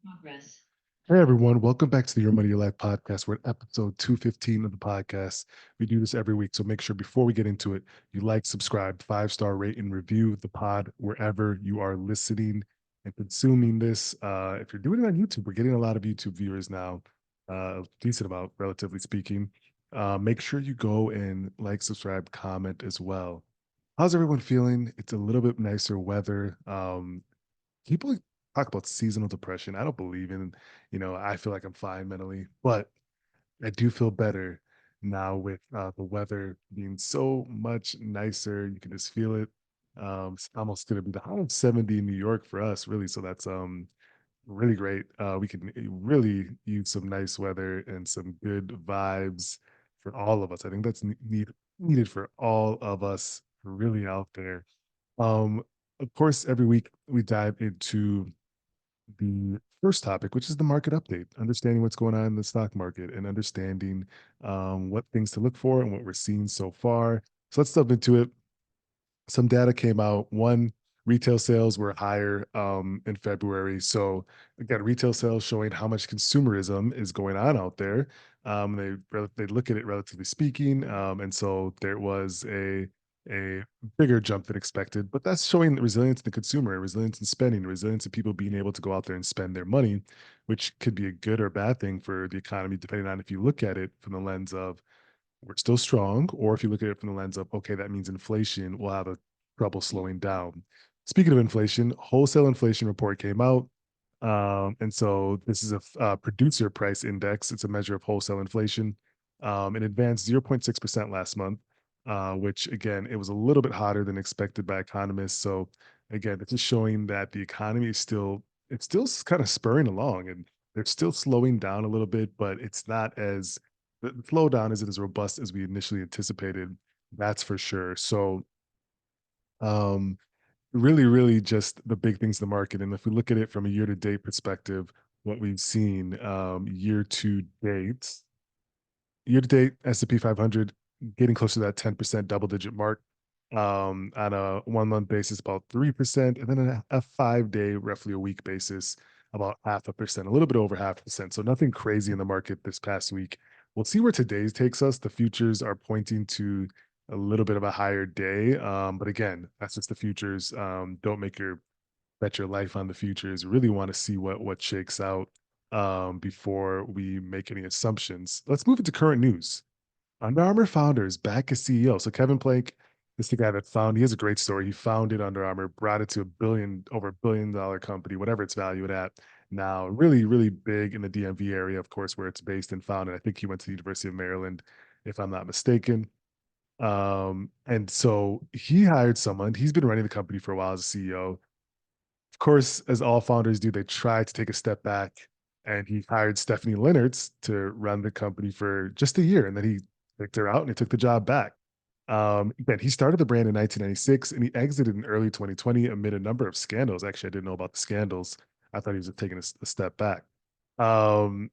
Progress. Hey everyone, welcome back to the Your Money Your Life podcast. We're at episode 215 of the podcast. We do this every week, so make sure before we get into it, you like, subscribe, five-star rate, and review the pod wherever you are listening and consuming this. If you're doing it on YouTube, we're getting a lot of YouTube viewers now, a decent amount, relatively speaking. Make sure you go and like, subscribe, comment as well. How's everyone feeling? It's a little bit nicer weather. People talk about seasonal depression. I don't believe in, I feel like I'm fine mentally, but I do feel better now with the weather being so much nicer. You can just feel it. It's almost going to be the high of 70 in New York for us, really. So that's really great. We can really use some nice weather and some good vibes for all of us. I think that's needed for all of us really out there. Um, of course, every week we dive into the first topic, which is the market update, understanding what's going on in the stock market and understanding what things to look for and what we're seeing so far. So let's jump into it. Some data came out. One, retail sales were higher in February. So again, retail sales showing how much consumerism is going on out there. They look at it relatively speaking, and so there was a bigger jump than expected. But that's showing the resilience in the consumer, resilience in spending, resilience in people being able to go out there and spend their money, which could be a good or bad thing for the economy, depending on if you look at it from the lens of we're still strong, or if you look at it from the lens of, okay, that means inflation will have a trouble slowing down. Speaking of inflation, wholesale inflation report came out. And so this is a producer price index. It's a measure of wholesale inflation. It advanced 0.6% last month, which again, it was a little bit hotter than expected by economists. So again, it's just showing that the economy is still kind of spurring along and they're still slowing down a little bit, but it's not as the slowdown isn't as robust as we initially anticipated. That's for sure. So, um, really just the big things in the market. And if we look at it from a year to date perspective, what we've seen year to date, S&P 500 getting close to that 10% double digit mark. On a 1 month basis, about 3%, and then a 5 day, roughly a week basis, about 0.5%, a little bit over 0.5%. So nothing crazy in the market this past week. We'll see where today's takes us. The futures are pointing to a little bit of a higher day. But again, that's just the futures. Don't make your bet your life on the futures. Really want to see what shakes out before we make any assumptions. Let's move into current news. Under Armour founder is back as CEO. So Kevin Plank is the guy that he has a great story. He founded Under Armour, brought it to over $1 billion company, whatever it's valued at. Now, really big in the DMV area, of course, where it's based and founded. I think he went to the University of Maryland, if I'm not mistaken. And so he hired someone. He's been running the company for a while as a CEO. Of course, as all founders do, they try to take a step back, and he hired Stephanie Linnartz to run the company for just a year, and then he picked her out and he took the job back. Again, he started the brand in 1996 and he exited in early 2020 amid a number of scandals. Actually, I didn't know about the scandals. I thought he was taking a step back. Um,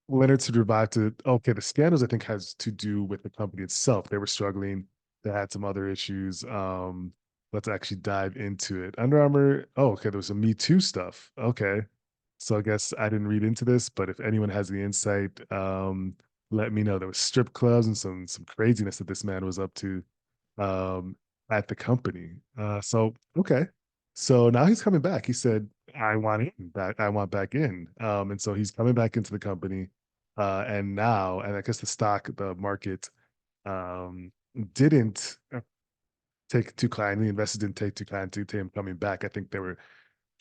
Leonard had revived to okay. The scandals I think has to do with the company itself. They were struggling. They had some other issues. Let's actually dive into it. Under Armour. Oh, okay. There was some Me Too stuff. Okay, so I guess I didn't read into this, but if anyone has the insight, let me know. There was strip clubs and some craziness that this man was up to um, at the company. So okay, so now he's coming back. He said, "I want in back. I want back in." And so he's coming back into the company. And I guess the market, um, didn't take too kindly. Investors didn't take too kindly to him coming back. I think they were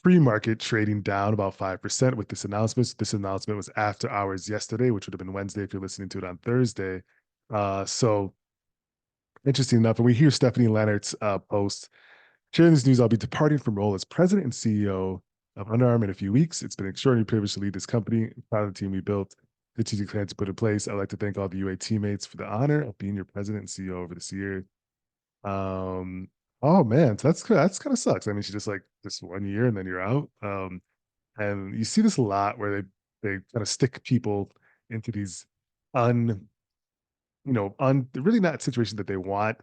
pre-market trading down about 5% with this announcement. This announcement was after hours yesterday, which would have been Wednesday if you're listening to it on Thursday. So interesting enough, and we hear Stephanie Leonard's post sharing this news. I'll be departing from role as president and CEO of Under Armour in a few weeks. It's been an extraordinary privilege to lead this company. I'm proud of the team we built, the strategic plan to put in place. I'd like to thank all the UA teammates for the honor of being your president and CEO over this year. Um, oh man, so that's kind of sucks. I mean, she just 1 year and then you're out. And you see this a lot where they kind of stick people into these un really not situations that they want,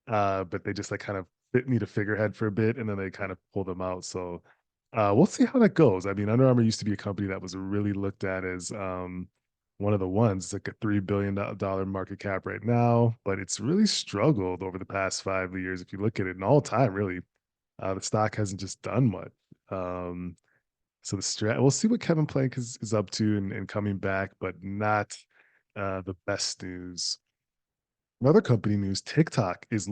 but they just like kind of need a figurehead for a bit and then they kind of pull them out. So We'll see how that goes. I mean, Under Armour used to be a company that was really looked at as one of the ones. It's like a $3 billion market cap right now, but it's really struggled over the past 5 years. If you look at it in all time, really, the stock hasn't just done much. Um, so we'll see what Kevin Plank is up to and coming back, but not the best news. In other company news, TikTok is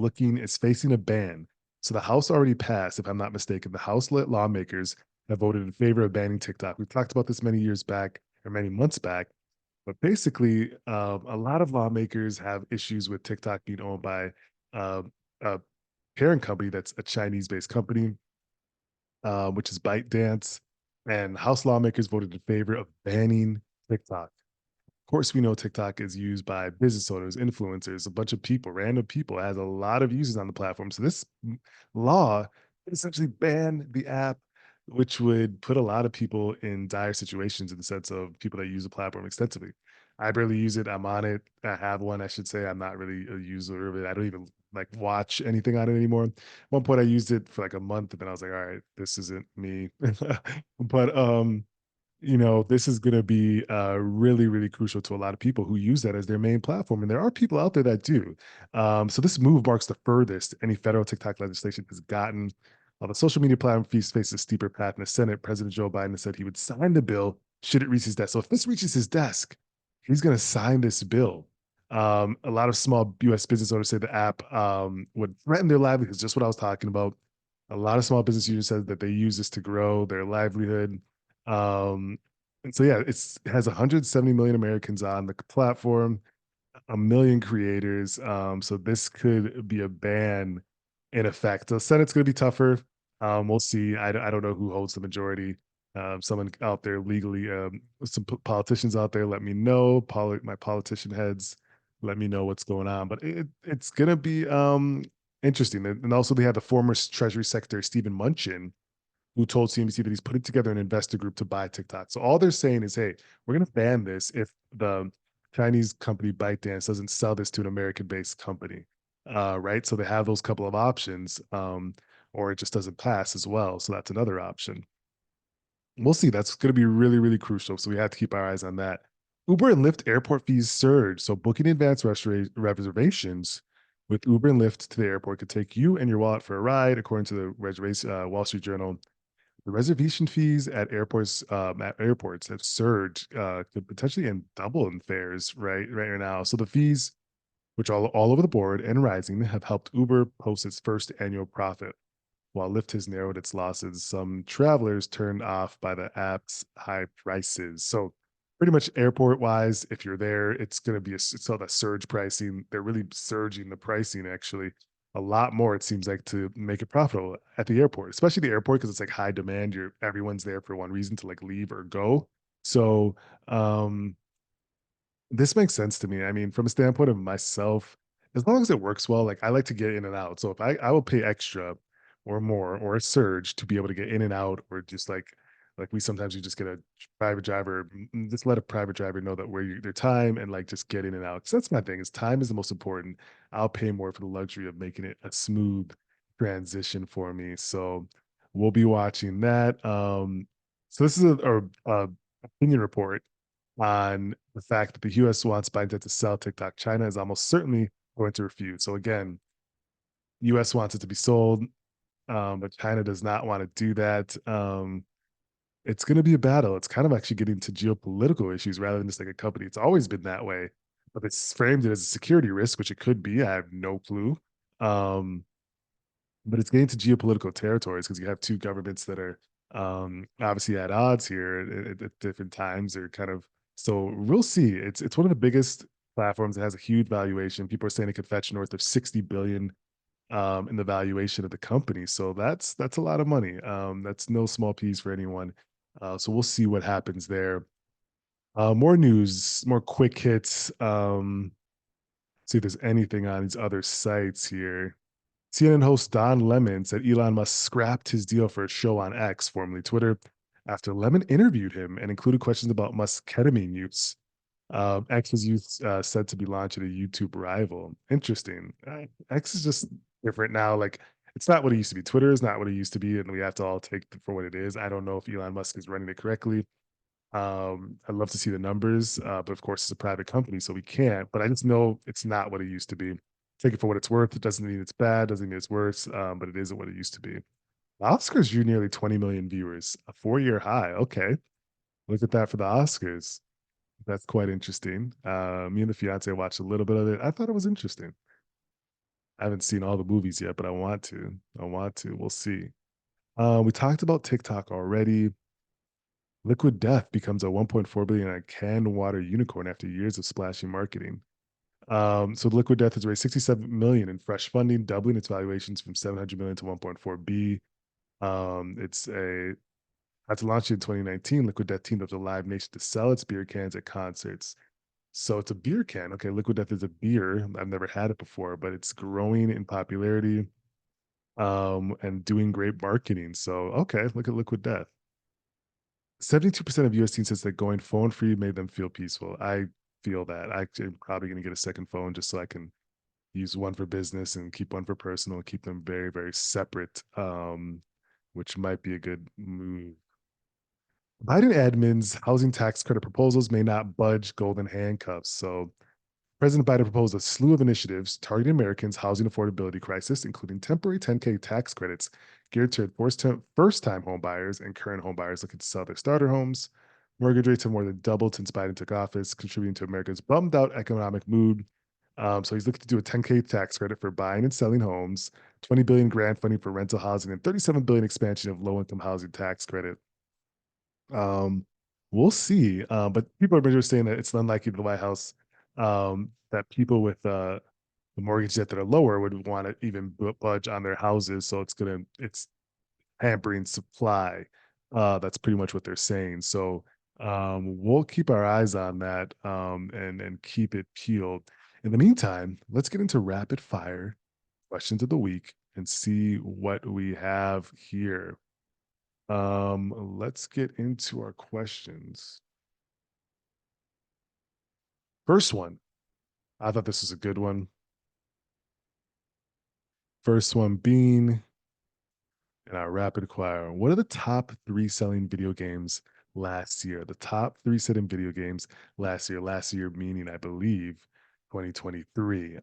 facing a ban. So the House already passed, if I'm not mistaken. The House lawmakers have voted in favor of banning TikTok. We've talked about this many years back or many months back, but basically, a lot of lawmakers have issues with TikTok being owned by a parent company that's a Chinese-based company, which is ByteDance. And House lawmakers voted in favor of banning TikTok. Of course, we know TikTok is used by business owners, influencers, a bunch of people, random people. It has a lot of users on the platform. So this law would essentially ban the app, which would put a lot of people in dire situations in the sense of people that use the platform extensively. I barely use it. I'm on it. I have one, I should say. I'm not really a user of it. I don't even like watch anything on it anymore. At one point I used it for like a month, and then I was like, all right, this isn't me. But this is going to be really, really crucial to a lot of people who use that as their main platform. And there are people out there that do. So this move marks the furthest any federal TikTok legislation has gotten. While the social media platform faces a steeper path in the Senate, President Joe Biden has said he would sign the bill should it reach his desk. So if this reaches his desk, he's going to sign this bill. A lot of small U.S. business owners say the app would threaten their livelihoods, just what I was talking about. A lot of small business users said that they use this to grow their livelihood. And so yeah, it has 170 million Americans on the platform, a million creators. So this could be a ban in effect. The Senate's going to be tougher. We'll see. I don't know who holds the majority. Someone out there legally, some politicians out there, let me know. My politician heads, let me know what's going on. But it's going to be interesting. And also, they have the former Treasury Secretary Stephen Munchin, who told CNBC that he's putting together an investor group to buy TikTok. So all they're saying is, hey, we're going to ban this if the Chinese company ByteDance doesn't sell this to an American-based company, right? So they have those couple of options, or it just doesn't pass as well. So that's another option. We'll see. That's going to be really, really crucial. So we have to keep our eyes on that. Uber and Lyft airport fees surge. So booking advanced reservations with Uber and Lyft to the airport could take you and your wallet for a ride, according to the Wall Street Journal. The reservation fees at airports have surged, could potentially and double in fares right now. So the fees, which are all over the board and rising, have helped Uber post its first annual profit, while Lyft has narrowed its losses. Some travelers turned off by the app's high prices. So pretty much airport wise, if you're there, it's going to be it's all that surge pricing. They're really surging the pricing actually a lot more. It seems like to make it profitable at the airport, especially the airport because it's like high demand. Everyone's there for one reason to like leave or go. So um, this makes sense to me. I mean, from a standpoint of myself, as long as it works well, like I like to get in and out. So if I will pay extra or more or a surge to be able to get in and out, or just like we just get a private driver, just let a private driver know that their time and like just get in and out. Cause that's my thing is time is the most important. I'll pay more for the luxury of making it a smooth transition for me. So we'll be watching that. So this is a opinion report on the fact that the US wants Biden to sell TikTok. China is almost certainly going to refuse. So again, US wants it to be sold, but China does not want to do that. It's going to be a battle. It's kind of actually getting to geopolitical issues rather than just like a company. It's always been that way, but it's framed it as a security risk, which it could be. I have no clue. Um, but it's getting to geopolitical territories because you have two governments that are obviously at odds here at different times. They're kind of so we'll see. It's one of the biggest platforms that has a huge valuation. People are saying it could fetch north of 60 billion in the valuation of the company. So that's a lot of money. That's no small piece for anyone. So we'll see what happens there. More news, more quick hits. See if there's anything on these other sites here. CNN host Don Lemon said Elon Musk scrapped his deal for a show on X, formerly Twitter, after Lemon interviewed him and included questions about Musk's ketamine use. X was said to be launching a YouTube rival. Interesting. X is just different now. Like it's not what it used to be. Twitter is not what it used to be, and we have to all take it for what it is. I don't know if Elon Musk is running it correctly. I'd love to see the numbers, but of course, it's a private company, so we can't. But I just know it's not what it used to be. Take it for what it's worth. It doesn't mean it's bad, doesn't mean it's worse, but it isn't what it used to be. The Oscars drew nearly 20 million viewers, a 4-year high. Okay. Look at that for the Oscars. That's quite interesting. Me and the fiance watched a little bit of it. I thought it was interesting. I haven't seen all the movies yet, but I want to. I want to. We'll see. We talked about TikTok already. Liquid Death becomes a 1.4 billion canned water unicorn after years of splashy marketing. So Liquid Death has raised 67 million in fresh funding, doubling its valuations from 700 million to 1.4 B. It's a After launching in 2019, Liquid Death teamed up with Live Nation to sell its beer cans at concerts. So it's a beer can. Okay, Liquid Death is a beer. I've never had it before, but it's growing in popularity and doing great marketing. So okay, look at Liquid Death. 72% of US teens says that going phone free made them feel peaceful. I feel that. I'm probably going to get a second phone just so I can use one for business and keep one for personal, keep them very, very separate, which might be a good move. Biden admin's housing tax credit proposals may not budge golden handcuffs. So President Biden proposed a slew of initiatives targeting Americans' housing affordability crisis, including temporary 10K tax credits geared toward first-time home buyers and current home buyers looking to sell their starter homes. Mortgage rates have more than doubled since Biden took office, contributing to America's bummed-out economic mood. So he's looking to do a 10K tax credit for buying and selling homes, 20 billion grant funding for rental housing, and 37 billion expansion of low-income housing tax credit. Um, we'll see. But people are just saying that it's unlikely the White House that people with the mortgage debt that are lower would want to even budge on their houses. So it's hampering supply. That's pretty much what they're saying. So we'll keep our eyes on that and keep it peeled. In the meantime, let's get into rapid fire questions of the week and see what we have here. Let's get into our questions. First one. I thought this was a good one. First one being in our rapid fire. What are the top three selling video games last year? The top three selling video games last year. Last year meaning, I believe, 2023.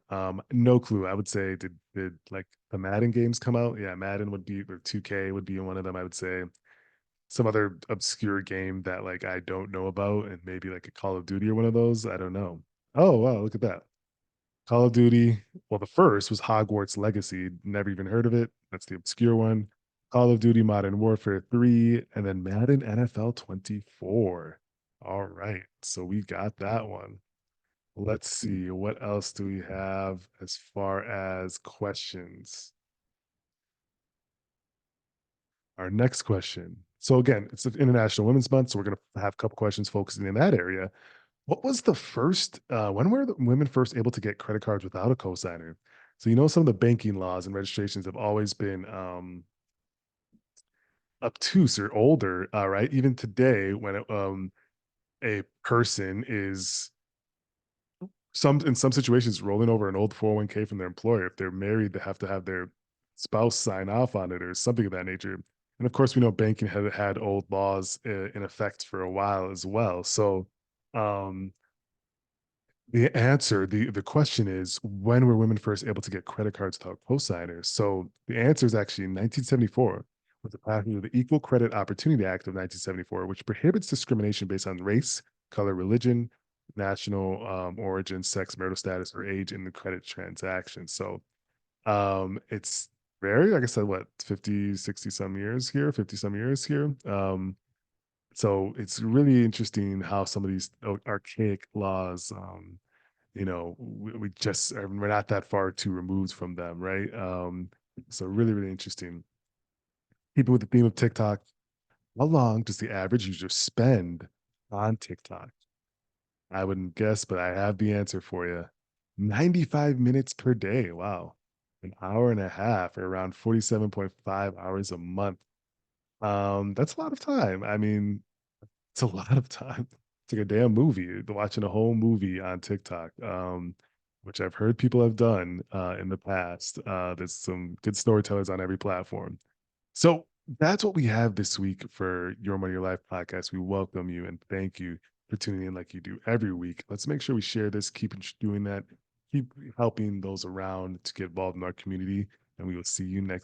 No clue. I would say did like the Madden games come out? Yeah, Madden would be or 2K would be one of them. I would say some other obscure game that like I don't know about, and maybe like a Call of Duty or one of those. I don't know. Oh wow, look at that. Call of Duty. Well, the first was Hogwarts Legacy. Never even heard of it. That's the obscure one. Call of Duty Modern Warfare 3, and then Madden NFL 24. All right. So we got that one. Let's see. What else do we have as far as questions? Our next question. So again, it's the International Women's Month, so we're going to have a couple questions focusing in that area. What was the first when were the women first able to get credit cards without a cosigner? So you know some of the banking laws and registrations have always been obtuse or older, right? Even today, when a person is some in some situations rolling over an old 401k from their employer, if they're married, they have to have their spouse sign off on it or something of that nature. And of course, we know banking had old laws in effect for a while as well. So um, the question is, when were women first able to get credit cards without cosigners? So the answer is actually in 1974 with the passage of the Equal Credit Opportunity Act of 1974, which prohibits discrimination based on race, color, religion, national origin, sex, marital status, or age in the credit transaction. So it's very, like I said, what, 50, 60 some years here, 50 some years here. So it's really interesting how some of these archaic laws we just we're not that far too removed from them, right? So really, really interesting. People with the theme of TikTok, how long does the average user spend on TikTok? I wouldn't guess, but I have the answer for you. 95 minutes per day. Wow. An hour and a half, or around 47.5 hours a month. That's a lot of time. I mean, it's a lot of time. It's like a damn movie, watching a whole movie on TikTok. which I've heard people have done in the past. There's some good storytellers on every platform. So that's what we have this week for Your Money, Your Life podcast. We welcome you and thank you for tuning in like you do every week. Let's make sure we share this, keep doing that, keep helping those around to get involved in our community. And we will see you next.